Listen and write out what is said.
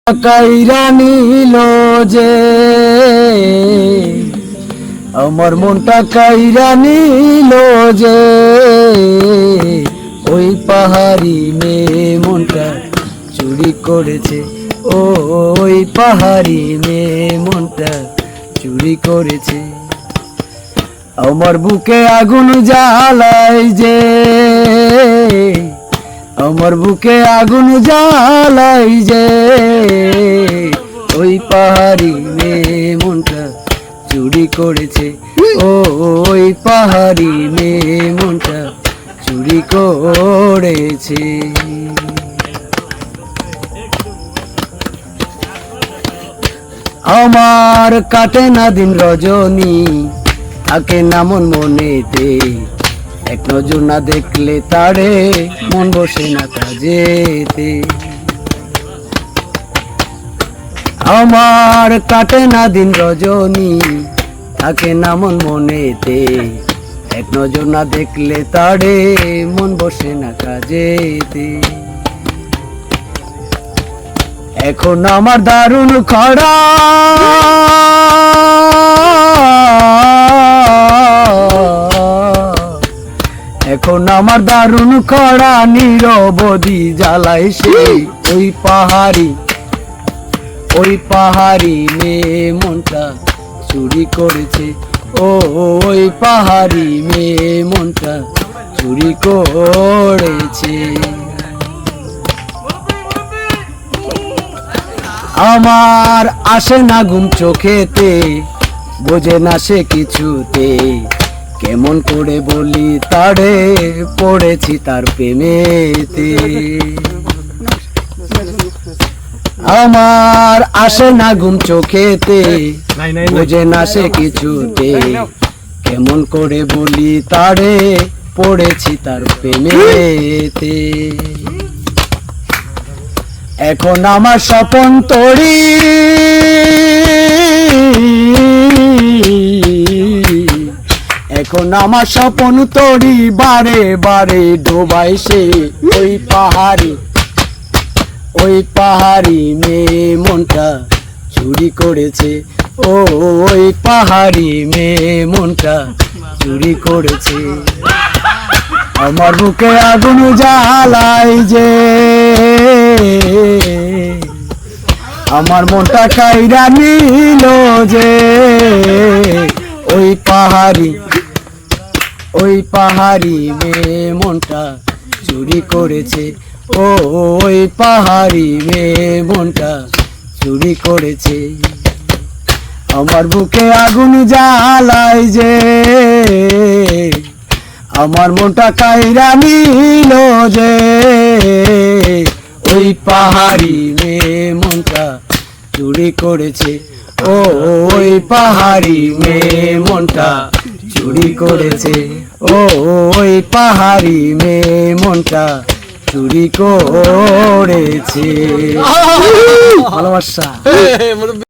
কাইরা নিল যে আমার মনটা কাইরা নিল যে ওই পাহাড়ি মেয়ে মনটা চুরি করেছে। ও ওই পাহাড়ি মেয়ে মনটা চুরি করেছে। আমার বুকে আগুন জ্বালাই যে আমার বুকে আগুন জ্বালাই যে ওই পাহাড়ি মেয়ে মনটা চুরি করেছে। ও ওই পাহাড়ি মেয়ে মনটা চুরি করেছে। আমার কাটে না দিন রজনী থাকে না মন মনেতে, এক নজর না দেখলে তারে মন বসে না কাজেতে। আমার কাটে না দিন রজনী থাকে না মন মনেতে, এক নজর না দেখলে তারে মন বসে না কাজেতে। এখন আমার দারুণ খরা এখন আমার দারুণ খরা নিরবধি জ্বালাই সে ওই পাহাড়ি মেয়ে মনটা চুরি করেছে। ও ওই পাহাড়ি মেয়ে মনটা চুরি করেছে। আমার আসে না ঘুম চোখেতে, বোঝে না সে কিছুতে, কেমন করে বলি তারে পড়েছি তার প্রেমেতে। আমার আসে না ঘুম চোখেতে, বোঝে না সে কিছুতে, কেমন করে বলি তারে পড়েছি তার প্রেমেতে। এখন আমার স্বপন তরি এখন আমার স্বপন তরি বারে বারে ডোবাই সে ওই পাহাড়ি মেয়ে মনটা চুরি করেছে। ও ওই পাহাড়ি মেয়ে মনটা চুরি করেছে। আমার বুকে আগুন জ্বালাই যে আমার মনটা কাইরা নিল যে ওই পাহাড়ি মেয়ে মনটা চুরি করেছে। ও ওই পাহাড়ি মেয়ে মনটা চুরি করেছে। আমার বুকে আগুন জ্বালাই যে আমার মনটা কাইরা নিল যে ওই পাহাড়ি মেয়ে মনটা চুরি করেছে। ও ওই পাহাড়ি মেয়ে মনটা চুরি করেছে। ও ওই পাহাড়ি মেয়ে মনটা চুরি করেছে। ভালোবাসা।